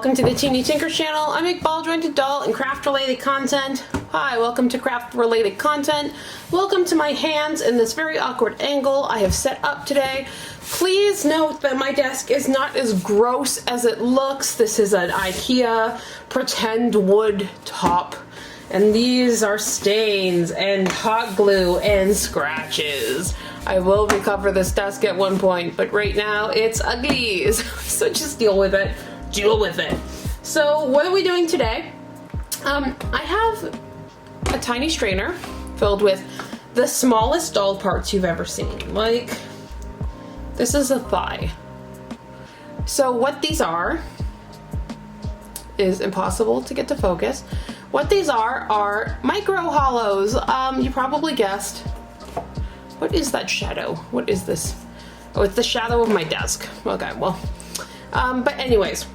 welcome to the Teeny Tinker channel. I make ball jointed doll and craft related content. Hi, welcome to craft related content. Welcome to my hands in this very awkward angle I have set up today. Please note that my desk is not as gross as it looks. This is an IKEA pretend wood top. And these are stains and hot glue and scratches. I will recover this desk at one point, but right now it's ugly. So just deal with it. Deal with it. So what are we doing today? I have a tiny strainer filled with the smallest doll parts you've ever seen. Like, this is a thigh. So what these are is impossible to get to focus. What these are micro hollows. You probably guessed. What is that shadow? What is this? Oh, it's the shadow of my desk. Okay, well. But anyways,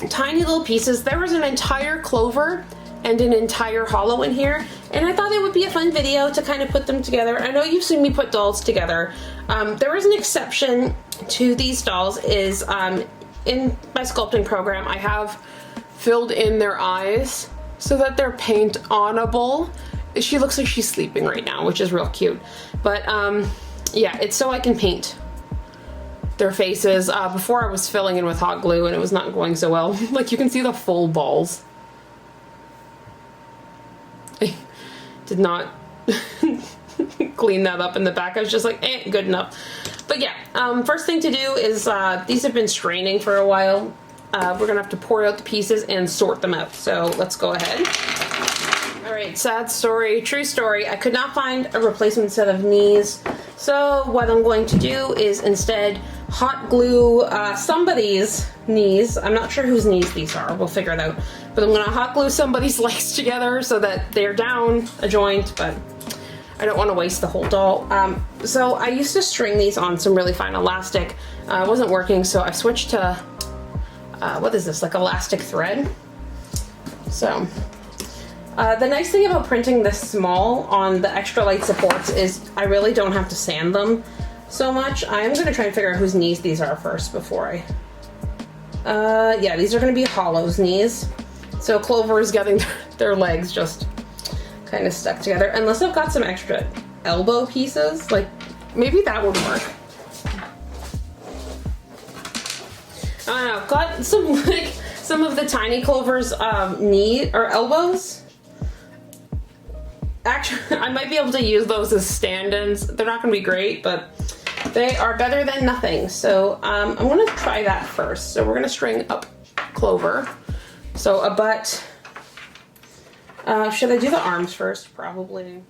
tiny little pieces. There was an entire clover and an entire hollow in here, and I thought it would be a fun video to kind of put them together. I know you've seen me put dolls together. There is an exception to these dolls is in my sculpting program, I have filled in their eyes so that they're paint-onable. She looks like she's sleeping right now, which is real cute. But yeah, it's so I can paint their faces. Before I was filling in with hot glue and it was not going so well. Like, you can see the full balls. I did not clean that up in the back. I was just like, good enough. But yeah, first thing to do is, these have been straining for a while. We're gonna have to pour out the pieces and sort them out. So let's go ahead. All right, sad story, true story. I could not find a replacement set of knees. So what I'm going to do is instead hot glue somebody's knees. I'm not sure whose knees these are. We'll figure it out. But I'm gonna hot glue somebody's legs together so that they're down a joint, but I don't want to waste the whole doll. So I used to string these on some really fine elastic. It wasn't working, so I switched to, what is this, like elastic thread? So, the nice thing about printing this small on the extra light supports is I really don't have to sand them so much. I'm gonna try and figure out whose knees these are first before I, yeah, these are gonna be Hollow's knees. So Clover is getting their legs just kind of stuck together. Unless I've got some extra elbow pieces, like maybe that would work. I don't know, I've got some like some of the tiny Clover's knee or elbows. Actually, I might be able to use those as stand-ins. They're not gonna be great, but they are better than nothing. So I'm gonna try that first. So we're gonna string up Clover. So a butt. Should I do the arms first? Probably.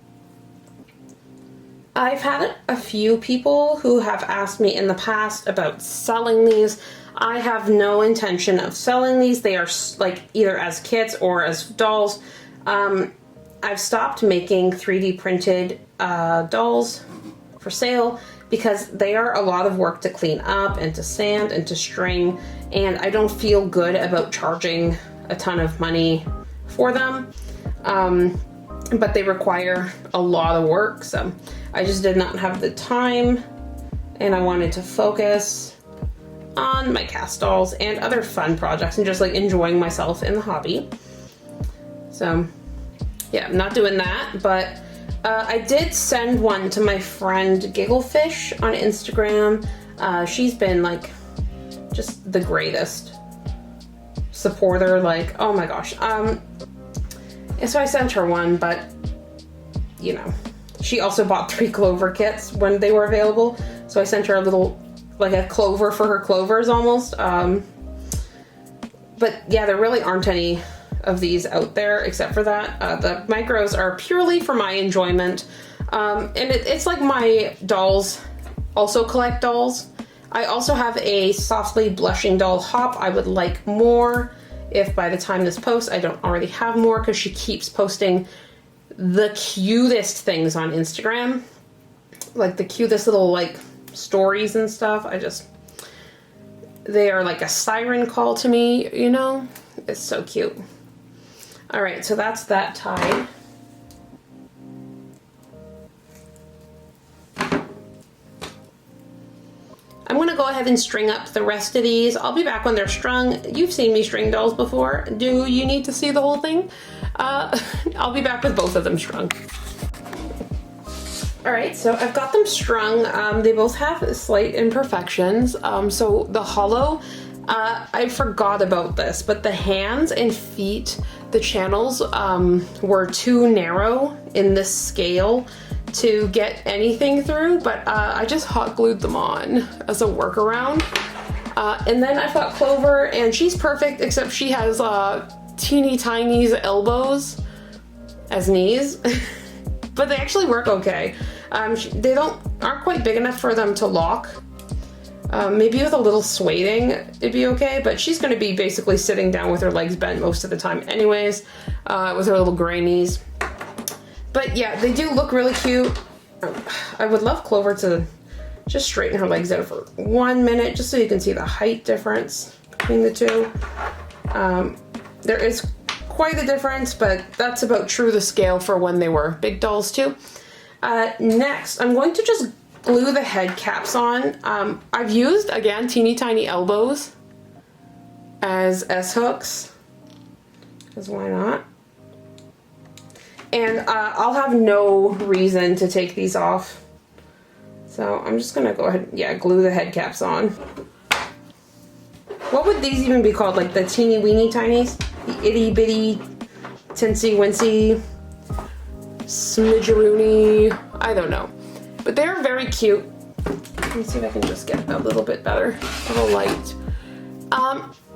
I've had a few people who have asked me in the past about selling these. I have no intention of selling these. They are like either as kits or as dolls. I've stopped making 3D printed dolls for sale because they are a lot of work to clean up and to sand and to string, and I don't feel good about charging a ton of money for them. But they require a lot of work, so I just did not have the time, and I wanted to focus on my cast dolls and other fun projects and just like enjoying myself in the hobby. So yeah, I'm not doing that, but I did send one to my friend Gigglefish on Instagram. She's been like just the greatest supporter, like, oh my gosh. So I sent her one, but you know, she also bought 3 Clover kits when they were available. So I sent her a little, like a clover for her clovers almost. But yeah, there really aren't any of these out there except for that. The micros are purely for my enjoyment. And it's like my dolls also collect dolls. I also have a softly blushing doll Hop. I would like more if by the time this posts I don't already have more, because she keeps posting the cutest things on Instagram. Like the cutest little like stories and stuff. They are like a siren call to me, you know? It's so cute. All right, so that's that tied. I'm gonna go ahead and string up the rest of these. I'll be back when they're strung. You've seen me string dolls before. Do you need to see the whole thing? I'll be back with both of them strung. All right, so I've got them strung. They both have slight imperfections. So the hollow, I forgot about this, but the hands and feet, the channels were too narrow in this scale to get anything through, but I just hot glued them on as a workaround. And then I've got Clover, and she's perfect, except she has teeny tiny elbows as knees, but they actually work okay. They aren't quite big enough for them to lock. Maybe with a little swaying, it'd be okay, but she's gonna be basically sitting down with her legs bent most of the time anyways, with her little gray knees. But yeah, they do look really cute. I would love Clover to just straighten her legs out for 1 minute, just so you can see the height difference between the two. There is quite a difference, but that's about true to scale for when they were big dolls too. Next, I'm going to just glue the head caps on. I've used, again, teeny tiny elbows as S-hooks, because why not? And I'll have no reason to take these off. So I'm just gonna go ahead and, yeah, glue the head caps on. What would these even be called? Like the teeny weeny tinies? The itty bitty, tinsy wincy, smidgeroony, I don't know. But they're very cute. Let me see if I can just get a little bit better of a light.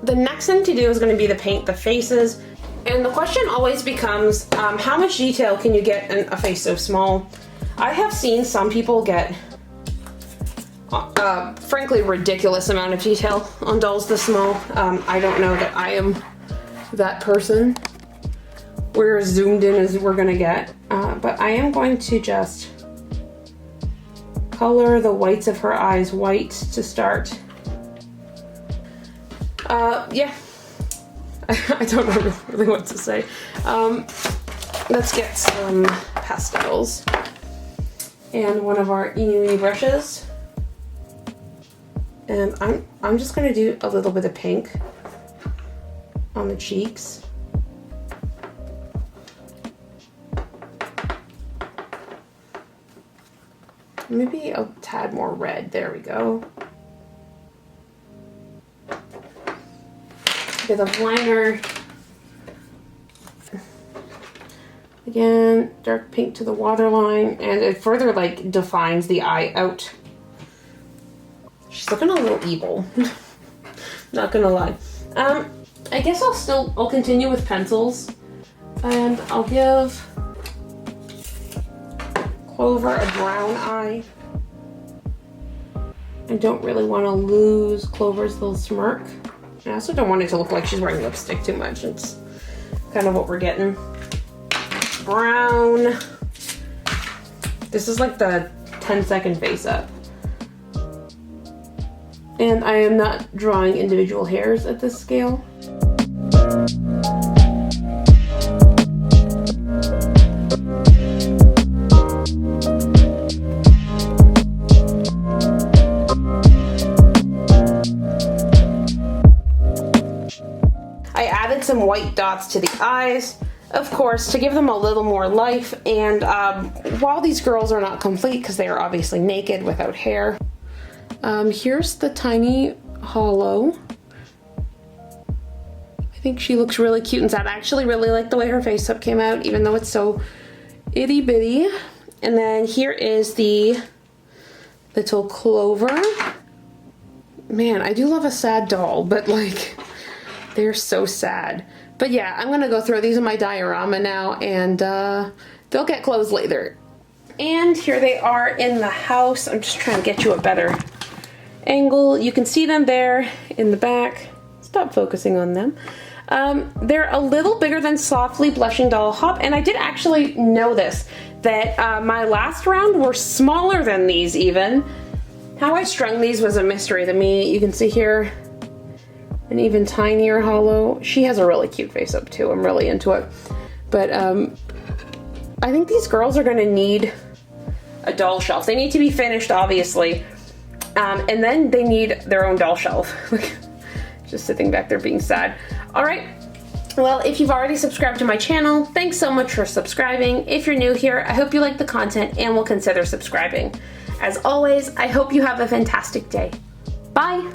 The next thing to do is gonna be to paint the faces. And the question always becomes, how much detail can you get in a face so small? I have seen some people get, frankly, ridiculous amount of detail on dolls this small. I don't know that I am that person. We're as zoomed in as we're gonna get. But I am going to just color the whites of her eyes white to start. Yeah. I don't know really what to say. Let's get some pastels and one of our Inui brushes. And I'm just gonna do a little bit of pink on the cheeks. Maybe a tad more red. There we go. Bit of liner. Again, dark pink to the waterline, and it further like defines the eye out. She's looking a little evil. Not gonna lie. I guess I'll continue with pencils, and I'll give Clover a brown eye. I don't really want to lose Clover's little smirk. I also don't want it to look like she's wearing lipstick too much. It's kind of what we're getting. Brown. This is like the 10-second face up. And I am not drawing individual hairs at this scale. Some white dots to the eyes, of course, to give them a little more life. And while these girls are not complete because they are obviously naked without hair, here's the tiny hollow. I think she looks really cute and sad. I actually really like the way her face up came out, even though it's so itty bitty. And then here is the little Clover. Man, I do love a sad doll, but like, they're so sad. But yeah, I'm gonna go throw these in my diorama now, and they'll get clothes later. And here they are in the house. I'm just trying to get you a better angle. You can see them there in the back. Stop focusing on them. They're a little bigger than Softly Blushing Doll Hop, and I did actually know this, that my last round were smaller than these even. How I strung these was a mystery to me. You can see here, an even tinier hollow. She has a really cute face up too. I'm really into it. But I think these girls are gonna need a doll shelf. They need to be finished, obviously. And then they need their own doll shelf. Just sitting back there being sad. All right. Well, if you've already subscribed to my channel, thanks so much for subscribing. If you're new here, I hope you like the content and will consider subscribing. As always, I hope you have a fantastic day. Bye.